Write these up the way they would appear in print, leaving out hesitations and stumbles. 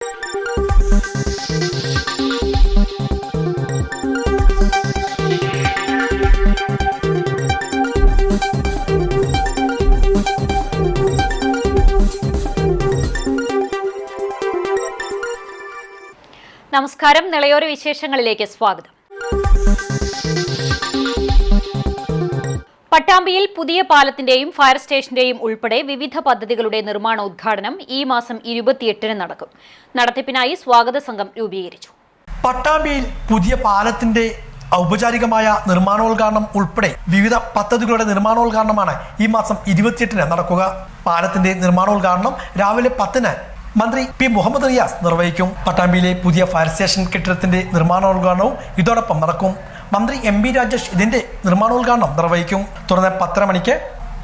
നമസ്കാരം. നിളയോര വിശേഷങ്ങളിലേക്ക് സ്വാഗതം. പട്ടാമ്പിയിൽ പുതിയ പാലത്തിന്റെയും ഫയർ സ്റ്റേഷന്റെയും ഉൾപ്പെടെ വിവിധ പദ്ധതികളുടെ നിർമ്മാണോദ്ഘാടനം ഈ മാസം 28-ന് നടക്കും. നടത്തിപ്പിനായി സ്വാഗത സംഘം രൂപീകരിച്ചു. പട്ടാമ്പിയിൽ പുതിയ പാലത്തിന്റെ ഔപചാരികമായ നിർമ്മാണോദ്ഘാടനം ഉൾപ്പെടെ വിവിധ പദ്ധതികളുടെ നിർമ്മാണോദ്ഘാടനമാണ് ഈ മാസം 28-ന് നടക്കുക. പാലത്തിന്റെ നിർമ്മാണോദ്ഘാടനം രാവിലെ 10-ന് മന്ത്രി പി മുഹമ്മദ് റിയാസ് നിർവഹിക്കും. പട്ടാമ്പിയിലെ പുതിയ ഫയർ സ്റ്റേഷൻ കെട്ടിടത്തിന്റെ നിർമ്മാണോദ്ഘാടനവും ഇതോടൊപ്പം നടക്കും. മന്ത്രി MP രാജേഷ് ഇതിന്റെ നിർമ്മാണോദ്ഘാടനം നിർവഹിക്കും. തുടർന്ന് 10:30 മണിക്ക്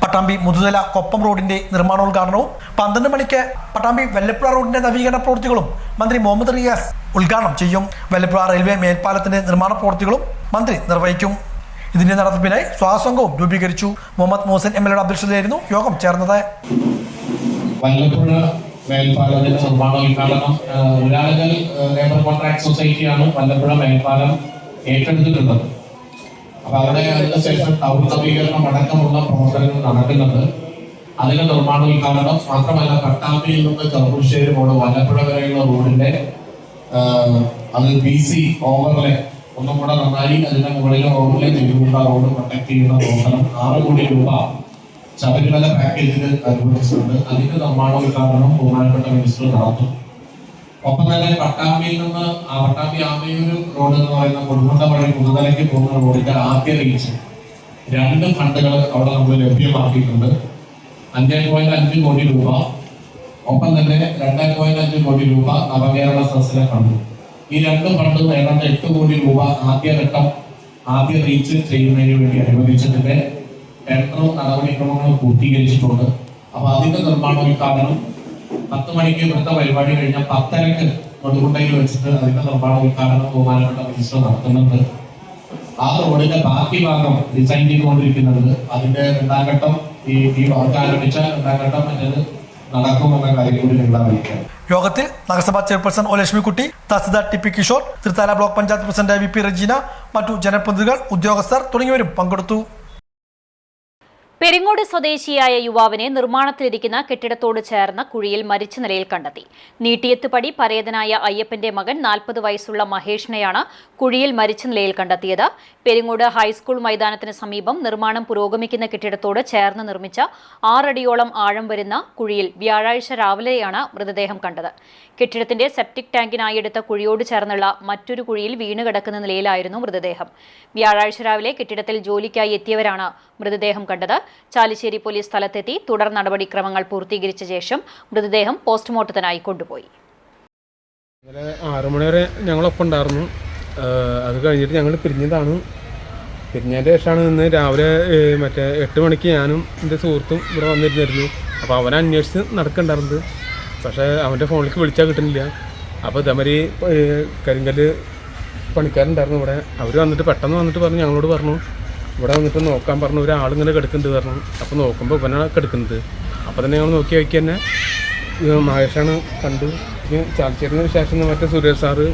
പട്ടാമ്പി മുതുതല കൊപ്പം റോഡിന്റെ നിർമ്മാണോദ്ഘാടനവും 12 മണിക്ക് പട്ടാമ്പി വെല്ലപ്പുഴ റോഡിന്റെ നവീകരണ പ്രവൃത്തികളും മന്ത്രി മുഹമ്മദ് റിയാസ് ഉദ്ഘാടനം ചെയ്യും. വെല്ലപ്പുഴ റെയിൽവേ മേൽപ്പാലത്തിന്റെ നിർമ്മാണ പ്രവൃത്തികളും മന്ത്രി നിർവഹിക്കും. ഇതിന്റെ നടത്തിപ്പിനായി സ്വാഗതസംഘവും രൂപീകരിച്ചു. മുഹമ്മദ് മോഹസിൻ MLA അധ്യക്ഷതയിലായിരുന്നു യോഗം ചേർന്നത്. മേൽപ്പാലത്തിന്റെ നിർമ്മാണോദ്ഘാടനം ഉലാലകൽ ലേബർ കോൺട്രാക്ട് സൊസൈറ്റിയാണ് വല്ലപ്പുഴ മേൽപ്പാലം ഏറ്റെടുത്തിട്ടുള്ളത്. അപ്പൊ അവിടെ അതിനുശേഷം ടൗൺ നവീകരണം അടക്കമുള്ള പ്രവർത്തനങ്ങൾ നടക്കുന്നുണ്ട്. അതിന്റെ നിർമ്മാണോദ്ഘാടനം മാത്രമല്ല, പട്ടാമ്പിയിൽ നിന്ന് ചെറുപ്പുശ്ശേരി റോഡ് വല്ലപ്പുഴ വരെയുള്ള റോഡിന്റെ അത് BC ഓവർലെ ഒന്നും കൂടെ നന്നായി അതിന്റെ മുകളിലെ റോഡിലെ തിരുവുണ്ട റോഡ് പ്രൊട്ടക്ട് ചെയ്യുന്ന പ്രവർത്തനം 6 കോടി രൂപ ശബരിമല പാക്കേജിൽ അനുവദിച്ചിട്ടുണ്ട്. അതിന്റെ നിർമ്മാണോദ്ഘാടനം ബഹുമാനപ്പെട്ട മിനിസ്റ്റർ നടത്തും. ഒപ്പം തന്നെ പട്ടാമ്പിയിൽ നിന്ന് പട്ടാമ്പി ആമയൂർ റോഡ് എന്ന് പറയുന്ന കൊടുമുണ്ട വഴി മുതുതലയ്ക്ക് പോകുന്ന റോഡിന്റെ ആദ്യ റീച്ച് 2 ഫണ്ടുകൾ അവിടെ നമ്മൾ ലഭ്യമാക്കിയിട്ടുണ്ട്. 5.5 കോടി രൂപ, ഒപ്പം തന്നെ 2.5 കോടി രൂപ നവകേരള സദസ്സിലെ ഫണ്ട്. ഈ 2 ഫണ്ടും ഏതാണ്ട് 8 കോടി രൂപ ആദ്യ റീച്ച് ചെയ്യുന്നതിന് വേണ്ടി അനുവദിച്ചതിന്റെ ടെൻഡറും നടപടിക്രമങ്ങളും പൂർത്തീകരിച്ചിട്ടുണ്ട്. അപ്പൊ അതിന്റെ നിർമ്മാണോദ്ഘാടനം 10 മണിക്ക് ഇവിടുത്തെ പരിപാടി കഴിഞ്ഞാൽ 10:30 കൊടുകുണ്ടയിൽ വെച്ചിട്ട് അതിന്റെ നിർമ്മാണോദ്ഘാടനം ബഹുമാനപ്പെട്ട മിനിസ്റ്റർ നടത്തുന്നുണ്ട്. ആ റോഡിന്റെ ബാക്കി ഭാഗം ഡിസൈൻ ചെയ്തുകൊണ്ടിരിക്കുന്നുണ്ട്. അതിന്റെ 2ാം ഘട്ടം ഈ വർക്ക് ആരംഭിച്ച 2ാം ഘട്ടം എന്നത് നടക്കുമെന്ന കാര്യം കൂടി നിങ്ങൾ അറിയിക്കാം. യോഗത്തിൽ നഗരസഭാ ചെയർപേഴ്സൺ O ലക്ഷ്മിക്കുട്ടി, തഹസിൽദാർ TP Kishore, Thrithala block panchayat president VP Rajeena, മറ്റു ജനപ്രതിനിധികൾ, ഉദ്യോഗസ്ഥർ തുടങ്ങിയവരും പങ്കെടുത്തു. പെരിങ്ങോട് സ്വദേശിയായ യുവാവിനെ നിർമ്മാണത്തിലിരിക്കുന്ന കെട്ടിടത്തോട് ചേർന്ന കുഴിയിൽ മരിച്ച നിലയിൽ കണ്ടെത്തി. നീട്ടിയത്തുപടി പരേതനായ അയ്യപ്പന്റെ മകൻ 40 വയസ്സുള്ള മഹേഷിനെയാണ് കുഴിയിൽ മരിച്ച നിലയിൽ കണ്ടെത്തിയത്. പെരിങ്ങോട് ഹൈസ്കൂൾ മൈതാനത്തിന് സമീപം നിർമ്മാണം പുരോഗമിക്കുന്ന കെട്ടിടത്തോട് ചേർന്ന് നിർമ്മിച്ച 6 അടിയോളം ആഴം വരുന്ന കുഴിയിൽ വ്യാഴാഴ്ച രാവിലെയാണ് മൃതദേഹം കണ്ടത്. കെട്ടിടത്തിന്റെ സെപ്റ്റിക് ടാങ്കിനായി എടുത്ത കുഴിയോട് ചേർന്നുള്ള മറ്റൊരു കുഴിയിൽ വീണുകിടക്കുന്ന നിലയിലായിരുന്നു മൃതദേഹം. വ്യാഴാഴ്ച രാവിലെ കെട്ടിടത്തിൽ ജോലിക്കായി എത്തിയവരാണ് മൃതദേഹം കണ്ടത്. ചാലിശ്ശേരി പോലീസ് സ്ഥലത്തെത്തി തുടർ നടപടിക്രമങ്ങൾ പൂർത്തീകരിച്ച ശേഷം മൃതദേഹം പോസ്റ്റ്മോർട്ടത്തിനായി കൊണ്ടുപോയി. 6 മണി വരെ ഞങ്ങളൊപ്പം ഉണ്ടായിരുന്നു. അത് കഴിഞ്ഞിട്ട് ഞങ്ങൾ പിരിഞ്ഞതിൻ്റെ ശേഷമാണ് ഇന്ന് രാവിലെ 8 മണിക്ക് ഞാനും എൻ്റെ സുഹൃത്തും ഇവിടെ വന്നിരുന്നിരുന്നു. അപ്പോൾ അവനെ അന്വേഷിച്ച് നടക്കുന്നുണ്ടായിരുന്നത്. പക്ഷേ അവൻ്റെ ഫോണിലേക്ക് വിളിച്ചാൽ കിട്ടുന്നില്ല. അപ്പോൾ ഇതേമാതിരി കരിങ്കല്ല് പണിക്കാരുണ്ടായിരുന്നു ഇവിടെ. അവർ പെട്ടെന്ന് വന്നിട്ട് പറഞ്ഞു, ഞങ്ങളോട് പറഞ്ഞു ഇവിടെ വന്നിട്ട് നോക്കാൻ പറഞ്ഞു. ഒരാളിങ്ങനെ കിടക്കുന്നുണ്ട് പറഞ്ഞു. അപ്പോൾ നോക്കുമ്പോൾ ഇവനാണ് കിടക്കുന്നത്. അപ്പോൾ തന്നെ ഞങ്ങൾ നോക്കി വയ്ക്കുക തന്നെ മഹേഷാണ് കണ്ടു. ചാലിശ്ശേരിന് ശേഷം മറ്റേ സുരേഷ് സാറ്,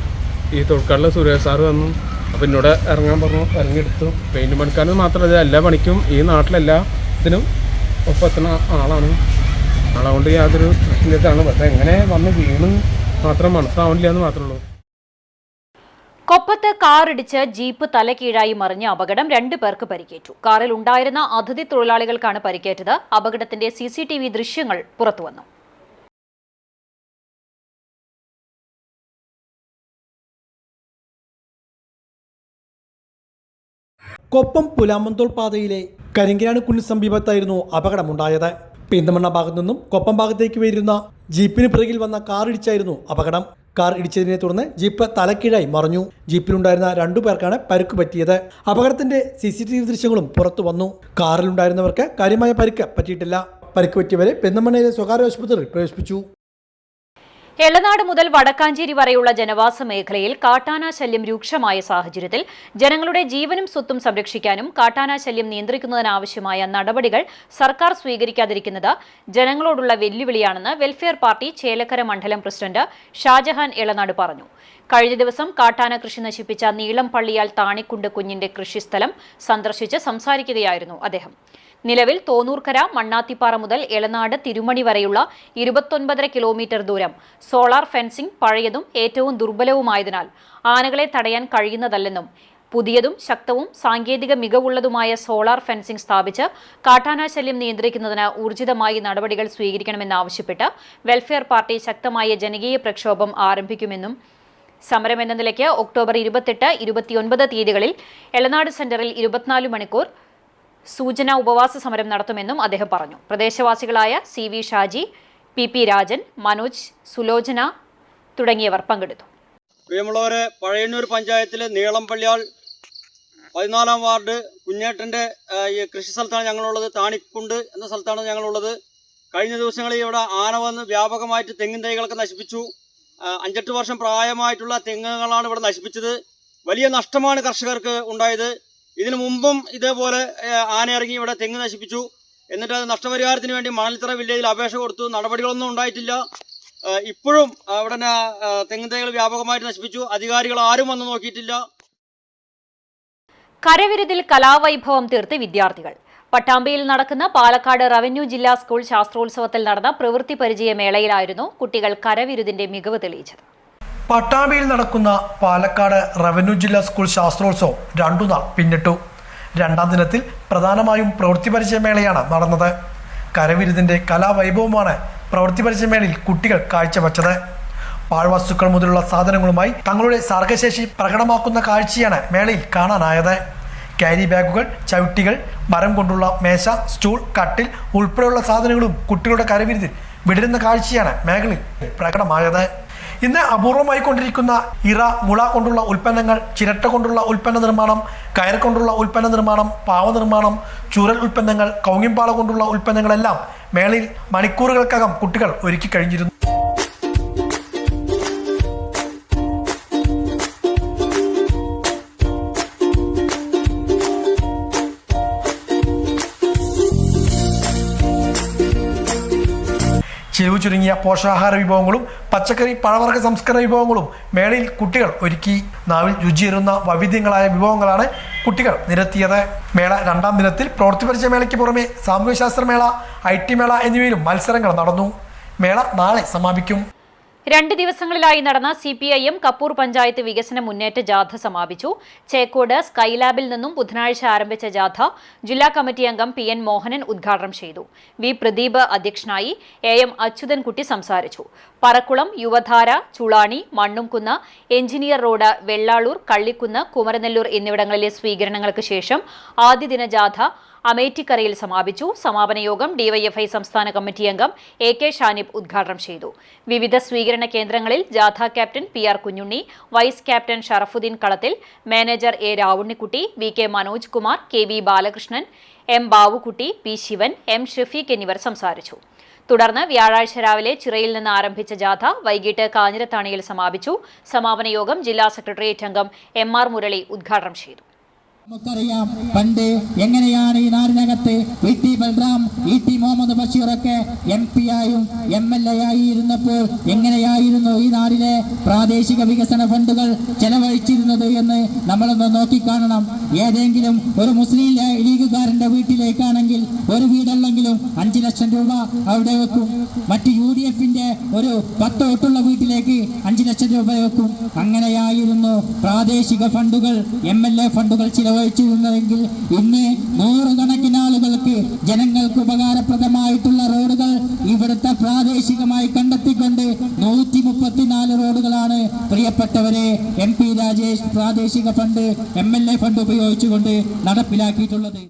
ഈ തൊഴിൽക്കാരിലെ സുരേഷ് സാറ് വന്നു. അപ്പോൾ എന്നോട് ഇറങ്ങാൻ പറഞ്ഞു. ഇറങ്ങിയെടുത്തു. പെയിൻറ്റ് പണിക്കാരന് മാത്രമല്ല, എല്ലാ പണിക്കും ഈ നാട്ടിലെല്ലാ ഇതിനും ഒപ്പം എത്തുന്ന ആളാണ്. അതുകൊണ്ട് യാതൊരു പ്രശ്നത്താണ്. പക്ഷേ എങ്ങനെ വന്ന് വീണ് മാത്രം മനസ്സിലാവില്ല എന്ന് മാത്രമേ ഉള്ളൂ. കൊപ്പത്ത് കാറിടിച്ച് ജീപ്പ് തലകീഴായി മറിഞ്ഞ അപകടം 2 പേർക്ക് പരിക്കേറ്റു. കാറിൽ ഉണ്ടായിരുന്ന അതിഥി തൊഴിലാളികൾക്കാണ് പരിക്കേറ്റത്. അപകടത്തിന്റെ CCTV ദൃശ്യങ്ങൾ പുറത്തുവന്നു. കൊപ്പം പുലാമന്തോൾ പാതയിലെ കരിങ്കനാട് സമീപത്തായിരുന്നു അപകടമുണ്ടായത്. പെരിന്തമണ്ണ ഭാഗത്തു നിന്നും കൊപ്പം ഭാഗത്തേക്ക് വരുന്ന ജീപ്പിന് പിറകിൽ വന്ന കാർ ഇടിച്ചായിരുന്നു അപകടം. കാർ ഇടിച്ചതിനെ തുടർന്ന് ജീപ്പ് തലക്കീഴായി മറിഞ്ഞു. ജീപ്പിലുണ്ടായിരുന്ന 2 പേർക്കാണ് പരുക്ക് പറ്റിയത്. അപകടത്തിന്റെ CCTV ദൃശ്യങ്ങളും പുറത്തു വന്നു. കാറിലുണ്ടായിരുന്നവർക്ക് കാര്യമായ പരിക്ക് പറ്റിയിട്ടില്ല. പരിക്ക് പറ്റിയവരെ പെരിന്തമണ്ണയിലെ സ്വകാര്യ ആശുപത്രിയിൽ പ്രവേശിപ്പിച്ചു. എളനാട് മുതൽ വടക്കാഞ്ചേരി വരെയുള്ള ജനവാസ മേഖലയിൽ കാട്ടാന ശല്യം രൂക്ഷമായ സാഹചര്യത്തിൽ ജനങ്ങളുടെ ജീവനും സ്വത്തും സംരക്ഷിക്കാനും കാട്ടാന ശല്യം നിയന്ത്രിക്കുന്നതിനാവശ്യമായ നടപടികൾ സർക്കാർ സ്വീകരിക്കാതിരിക്കുന്നത് ജനങ്ങളോടുള്ള വെല്ലുവിളിയാണെന്ന് വെൽഫെയർ പാർട്ടി ചേലക്കര മണ്ഡലം പ്രസിഡന്റ് ഷാജഹാൻ എളനാട് പറഞ്ഞു. കഴിഞ്ഞ ദിവസം കാട്ടാന കൃഷി നശിപ്പിച്ച നീളം പള്ളിയാൽ താണിക്കുണ്ട് കുഞ്ഞിന്റെ കൃഷിസ്ഥലം സന്ദർശിച്ച് സംസാരിക്കുകയായിരുന്നു അദ്ദേഹം. നിലവിൽ തോന്നൂർക്കര മണ്ണാത്തിപ്പാറ മുതൽ എളനാട് തിരുമണി വരെയുള്ള 29.5 കിലോമീറ്റർ ദൂരം സോളാർ ഫെൻസിംഗ് പഴയതും ഏറ്റവും ദുർബലവുമായതിനാൽ ആനകളെ തടയാൻ കഴിയുന്നതല്ലെന്നും പുതിയതും ശക്തവും സാങ്കേതിക മികവുള്ളതുമായ സോളാർ ഫെൻസിംഗ് സ്ഥാപിച്ച് കാട്ടാന ശല്യം നിയന്ത്രിക്കുന്നതിന് ഊർജിതമായി നടപടികൾ സ്വീകരിക്കണമെന്നാവശ്യപ്പെട്ട് വെൽഫെയർ പാർട്ടി ശക്തമായ ജനകീയ പ്രക്ഷോഭം ആരംഭിക്കുമെന്നും സമരമെന്ന നിലയ്ക്ക് ഒക്ടോബർ 28, 29 തീയതികളിൽ എളനാട് സെന്ററിൽ 24 മണിക്കൂർ സൂചനാ ഉപവാസ സമരം നടത്തുമെന്നും അദ്ദേഹം പറഞ്ഞു. പ്രദേശവാസികളായ CV ഷാജി, PP രാജൻ, മനോജ്, സുലോചന തുടങ്ങിയവർ പങ്കെടുത്തു. പ്രിയമുള്ളവരെ, പഴയന്നൂർ പഞ്ചായത്തിലെ നീളംപള്ളിയാൾ 14-ാം വാർഡ് കുഞ്ഞേട്ടൻ്റെ കൃഷി സ്ഥലത്താണ് ഞങ്ങളുള്ളത്. താണിക്കുണ്ട് എന്ന സ്ഥലത്താണ് ഞങ്ങളുള്ളത്. കഴിഞ്ഞ ദിവസങ്ങളിൽ ഇവിടെ ആന വന്ന് വ്യാപകമായിട്ട് തെങ്ങിൻ തൈകളൊക്കെ നശിപ്പിച്ചു. 5-8 വർഷം പ്രായമായിട്ടുള്ള തെങ്ങുകളാണ് ഇവിടെ നശിപ്പിച്ചത്. വലിയ നഷ്ടമാണ് കർഷകർക്ക് ഉണ്ടായത്. ഇതിനു മുമ്പും ഇതേപോലെ ആന ഇറങ്ങി ഇവിടെ തെങ്ങ് നശിപ്പിച്ചു. എന്നിട്ട് അത് നഷ്ടപരിഹാരത്തിന് വേണ്ടി മണൽത്തറ വില്ലേജിൽ അപേക്ഷ കൊടുത്തു. നടപടികളൊന്നും ഉണ്ടായിട്ടില്ല. ഇപ്പോഴും അവിടെ തെങ്ങ് തൈകൾ വ്യാപകമായിട്ട് നശിപ്പിച്ചു. അധികാരികൾ ആരും വന്ന് നോക്കിയിട്ടില്ല. കരവിരുതിൽ കലാവൈഭവം തീർത്ത് വിദ്യാർത്ഥികൾ. പട്ടാമ്പിയിൽ നടക്കുന്ന പാലക്കാട് റവന്യൂ ജില്ലാ സ്കൂൾ ശാസ്ത്രോത്സവത്തിൽ നടന്ന പ്രവൃത്തി പരിചയ മേളയിലായിരുന്നു കുട്ടികൾ കരവിരുതിന്റെ മികവ് തെളിയിച്ചത്. പട്ടാമ്പിയിൽ നടക്കുന്ന പാലക്കാട് റവന്യൂ ജില്ലാ സ്കൂൾ ശാസ്ത്രോത്സവം 2 നാൾ പിന്നിട്ടു. 2ാം ദിനത്തിൽ പ്രധാനമായും പ്രവൃത്തി പരിചയമേളയാണ് നടന്നത്. കരവിരുതിന്റെ കലാവൈഭവമാണ് പ്രവൃത്തി പരിചയമേളയിൽ കുട്ടികൾ കാഴ്ചവെച്ചത്. പാഴ്വസ്തുക്കൾ മുതലുള്ള സാധനങ്ങളുമായി തങ്ങളുടെ സർഗശേഷി പ്രകടമാക്കുന്ന കാഴ്ചയാണ് മേളയിൽ കാണാനായത്. ക്യാരി ബാഗുകൾ, ചവിട്ടികൾ, മരം കൊണ്ടുള്ള മേശ, സ്റ്റൂൾ, കട്ടിൽ ഉൾപ്പെടെയുള്ള സാധനങ്ങളും കുട്ടികളുടെ കരവിരുതിൽ വിടരുന്ന കാഴ്ചയാണ് മേളയിൽ പ്രകടമായത്. ഇന്ന് അപൂർവമായി കൊണ്ടിരിക്കുന്ന ഇറ, മുള കൊണ്ടുള്ള ഉൽപ്പന്നങ്ങൾ, ചിരട്ട കൊണ്ടുള്ള ഉൽപ്പന്ന നിർമ്മാണം, കയർ കൊണ്ടുള്ള ഉൽപ്പന്ന നിർമ്മാണം, പാവ നിർമ്മാണം, ചൂരൽ ഉൽപ്പന്നങ്ങൾ, കൗങ്ങിമ്പാള കൊണ്ടുള്ള ഉൽപ്പന്നങ്ങളെല്ലാം മേളയിൽ മണിക്കൂറുകൾക്കകം കുട്ടികൾ ഒരുക്കി കഴിഞ്ഞിരുന്നു. ചിലവ് ചുരുങ്ങിയ പോഷകാഹാര വിഭവങ്ങളും പച്ചക്കറി പഴവർഗ്ഗ സംസ്കരണ വിഭവങ്ങളും മേളയിൽ കുട്ടികൾ ഒരുക്കി. നാവിൽ രുചിയേറുന്ന വൈവിധ്യങ്ങളായ വിഭവങ്ങളാണ് കുട്ടികൾ നിരത്തിയത്. മേള 2ാം ദിനത്തിൽ പ്രവൃത്തി പരിചയമേളയ്ക്ക് പുറമെ സാമൂഹ്യശാസ്ത്രമേള, IT മേള എന്നിവയിലും മത്സരങ്ങൾ നടന്നു. മേള നാളെ സമാപിക്കും. 2 ദിവസങ്ങളിലായി നടന്ന CPIM കപ്പൂർ പഞ്ചായത്ത് വികസന മുന്നേറ്റ ജാഥ സമാപിച്ചു. ചേക്കോട് സ്കൈലാബിൽ നിന്നും ബുധനാഴ്ച ആരംഭിച്ച ജാഥ ജില്ലാ കമ്മിറ്റി അംഗം PN മോഹനൻ ഉദ്ഘാടനം ചെയ്തു. V പ്രദീപ് അധ്യക്ഷനായി. AM അച്യുതൻകുട്ടി സംസാരിച്ചു. പറക്കുളം, യുവധാര, ചുളാണി, മണ്ണുംകുന്ന്, എഞ്ചിനീയർ റോഡ്, വെള്ളാളൂർ, കള്ളിക്കുന്ന്, കുമരനെല്ലൂർ എന്നിവിടങ്ങളിലെ സ്വീകരണങ്ങൾക്ക് ശേഷം ആദ്യദിന ജാഥ അമേറ്റിക്കരയിൽ സമാപിച്ചു. സമാപന യോഗം DYFI സംസ്ഥാന കമ്മിറ്റി അംഗം AK ഷാനിബ് ഉദ്ഘാടനം ചെയ്തു. വിവിധ സ്വീകരണ കേന്ദ്രങ്ങളിൽ ജാഥ captain PR Kunhunni, vice captain Sharafuddin Kalathil, manager A Ravunnikutty, VK Manoj Kumar, KB Balakrishnan, M Bavukutty, P Shivan, M Shafeeq എന്നിവർ സംസാരിച്ചു. തുടർന്ന് വ്യാഴാഴ്ച രാവിലെ ചിറയിൽ നിന്ന് ആരംഭിച്ച ജാഥ വൈകിട്ട് കാഞ്ഞിരത്താണിയിൽ സമാപിച്ചു. സമാപന യോഗം ജില്ലാ സെക്രട്ടേറിയറ്റ് അംഗം MR മുരളി ഉദ്ഘാടനം ചെയ്തു. നമുക്കറിയാം പണ്ട് എങ്ങനെയാണ് ഈ നാടിനകത്ത് VT Balram, ET Muhammad ബഷീറൊക്കെ MP ആയും MLA ആയി ഇരുന്നപ്പോൾ എങ്ങനെയായിരുന്നു ഈ നാടിലെ പ്രാദേശിക വികസന ഫണ്ടുകൾ ചെലവഴിച്ചിരുന്നത് എന്ന് നമ്മളൊന്ന് നോക്കിക്കാണണം. ഏതെങ്കിലും ഒരു മുസ്ലിം ലീഗുകാരന്റെ വീട്ടിലേക്കാണെങ്കിൽ ഒരു വീടല്ലെങ്കിലും 5 ലക്ഷം രൂപ അവിടെ വെക്കും. മറ്റ് UDFന്റെ ഒരു 10 വോട്ടുള്ള വീട്ടിലേക്ക് 5 ലക്ഷം രൂപ വെക്കും. അങ്ങനെയായിരുന്നു പ്രാദേശിക ഫണ്ടുകൾ, MLA ഫണ്ടുകൾ ചിലവഴിച്ചിരുന്നതെങ്കിൽ ഇന്ന് 100 കണക്കിന് ആളുകൾക്ക് ജനങ്ങൾക്ക് ഉപകാരപ്രദമായിട്ടുള്ള റോഡുകൾ ഇവിടുത്തെ പ്രാദേശികമായി കണ്ടെത്തിക്കൊണ്ട് 134 റോഡുകളാണ് പ്രിയപ്പെട്ടവരെ MP രാജേഷ് പ്രാദേശിക ഫണ്ട്, MLA ഫണ്ട് ഉപയോഗിച്ചുകൊണ്ട് നടപ്പിലാക്കിയിട്ടുള്ളത്.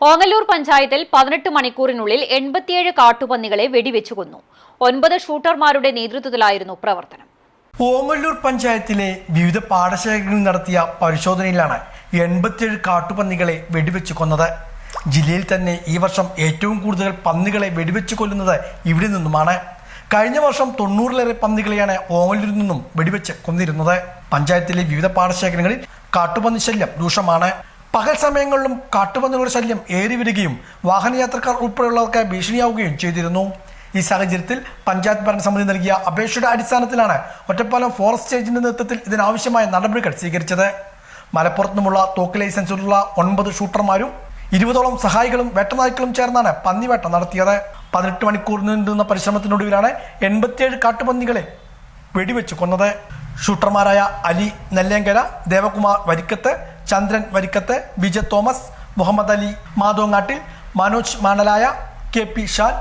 ഓങ്ങല്ലൂർ പഞ്ചായത്തിൽ 18 മണിക്കൂറിനുള്ളിൽ 87 കാട്ടുപന്നികളെ വെടിവെച്ചു കൊന്നു. 9 ഷൂട്ടർമാരുടെ നേതൃത്വത്തിലായിരുന്നു പ്രവർത്തനം. ഓങ്ങല്ലൂർ പഞ്ചായത്തിലെ വിവിധ പാടശേഖരങ്ങളിൽ നടത്തിയ പരിശോധനയിലാണ് 87 കാട്ടുപന്നികളെ വെടിവെച്ചു കൊന്നത്. ജില്ലയിൽ തന്നെ ഈ വർഷം ഏറ്റവും കൂടുതൽ പന്നികളെ വെടിവെച്ചു കൊല്ലുന്നത് ഇവിടെ നിന്നുമാണ്. കഴിഞ്ഞ വർഷം 90-ലേറെ പന്നികളെയാണ് ഓങ്ങല്ലൂരിൽ നിന്നും വെടിവെച്ച് കൊന്നിരുന്നത്. പഞ്ചായത്തിലെ വിവിധ പാടശേഖരങ്ങളിൽ കാട്ടുപന്നി ശല്യം രൂക്ഷമാണ്. പകൽ സമയങ്ങളിലും കാട്ടുപന്നികളുടെ ശല്യം ഏറി വരികയും വാഹനയാത്രക്കാർ ഉൾപ്പെടെയുള്ളവർക്ക് ഭീഷണിയാവുകയും ചെയ്തിരുന്നു. ഈ സാഹചര്യത്തിൽ പഞ്ചായത്ത് ഭരണസമിതി നൽകിയ അപേക്ഷയുടെ അടിസ്ഥാനത്തിലാണ് ഒറ്റപ്പാലം ഫോറസ്റ്റ് റേഞ്ചിന്റെ നേതൃത്വത്തിൽ ഇതിനാവശ്യമായ നടപടികൾ സ്വീകരിച്ചത്. മലപ്പുറത്ത് നിന്നുള്ള തോക്ക് ലൈസൻസിലുള്ള 9 ഷൂട്ടർമാരും 20ഓളം സഹായികളും വേട്ടനായ്ക്കളും ചേർന്നാണ് പന്നിവേട്ട നടത്തിയത്. 18 മണിക്കൂർ നീണ്ടുന്ന പരിശ്രമത്തിനൊടുവിലാണ് 87 കാട്ടുപന്നികളെ വെടിവെച്ച് കൊന്നത്. ഷൂട്ടർമാരായ അലി നെല്ലേങ്കര, ദേവകുമാർ വരിക്കത്ത്, ചന്ദ്രൻ വരിക്കത്ത്, വിജയ് തോമസ്, മുഹമ്മദ് അലി മാതോങ്ങാട്ടിൽ, മനോജ് മാണലായ, KP ഷാൻ,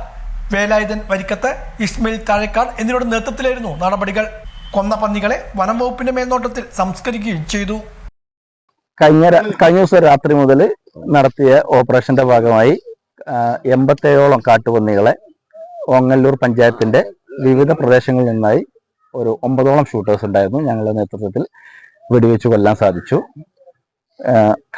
വേലായുധൻ വരിക്കത്ത്, ഇസ്മയിൽ താഴേക്കാട് എന്നിവരുടെ നേതൃത്വത്തിലായിരുന്നു നടപടികൾ. കൊന്ന പന്നികളെ വനം വകുപ്പിന്റെ മേൽനോട്ടത്തിൽ സംസ്കരിക്കുകയും ചെയ്തു. കഴിഞ്ഞ ദിവസം രാത്രി മുതൽ നടത്തിയ ഓപ്പറേഷന്റെ ഭാഗമായി 87ഓളം കാട്ടുപന്നികളെ ഓങ്ങല്ലൂർ പഞ്ചായത്തിന്റെ വിവിധ പ്രദേശങ്ങളിൽ നിന്നായി ഒരു 9ഓളം ഷൂട്ടേഴ്സ് ഉണ്ടായിരുന്നു. ഞങ്ങളുടെ നേതൃത്വത്തിൽ വെടിവെച്ച് കൊല്ലാൻ സാധിച്ചു.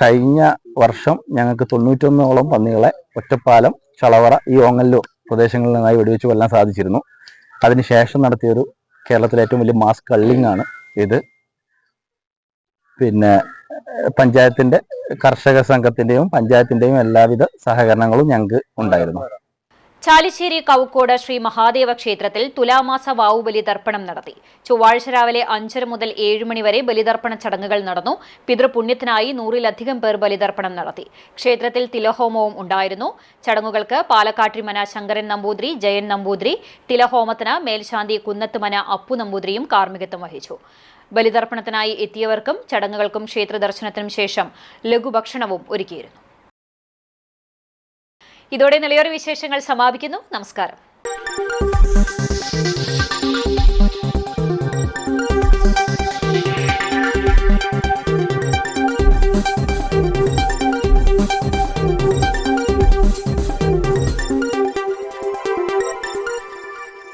കഴിഞ്ഞ വർഷം ഞങ്ങൾക്ക് 91ഓളം പന്നികളെ ഒറ്റപ്പാലം, ചളവറ, ഈ ഓങ്ങല്ലൂർ പ്രദേശങ്ങളിൽ നിന്നായി വെടിവെച്ച് കൊല്ലാൻ സാധിച്ചിരുന്നു. അതിനുശേഷം നടത്തിയൊരു കേരളത്തിലെ ഏറ്റവും വലിയ മാസ് കള്ളിംഗ് ആണ് ഇത്. പിന്നെ പഞ്ചായത്തിന്റെ കർഷക സംഘത്തിന്റെയും പഞ്ചായത്തിന്റെയും എല്ലാവിധ സഹകരണങ്ങളും ഞങ്ങൾക്ക് ഉണ്ടായിരുന്നു. ചാലിശ്ശേരി കവുക്കോട് ശ്രീ മഹാദേവ ക്ഷേത്രത്തിൽ തുലാമാസ വാവു ബലിതർപ്പണം നടത്തി. ചൊവ്വാഴ്ച രാവിലെ 5:30 മുതൽ 7 മണി വരെ ബലിതർപ്പണ ചടങ്ങുകൾ നടന്നു. പിതൃപുണ്യത്തിനായി 100-ലധികം പേർ ബലിതർപ്പണം നടത്തി. ക്ഷേത്രത്തിൽ തിലഹോമവും ഉണ്ടായിരുന്നു. ചടങ്ങുകൾക്ക് പാലക്കാട്ടിമന ശങ്കരൻ നമ്പൂതിരി, ജയൻ നമ്പൂതിരി, തിലഹോമത്തിന് മേൽശാന്തി കുന്നത്തുമന അപ്പു നമ്പൂതിരിയും കാർമ്മികത്വം വഹിച്ചു. ബലിതർപ്പണത്തിനായി എത്തിയവർക്കും ചടങ്ങുകൾക്കും ക്ഷേത്ര ദർശനത്തിനും ശേഷം ലഘുഭക്ഷണവും ഒരുക്കിയിരുന്നു. ഇതോടെ നിലയോര വിശേഷങ്ങൾ സമാപിക്കുന്നു. നമസ്കാരം.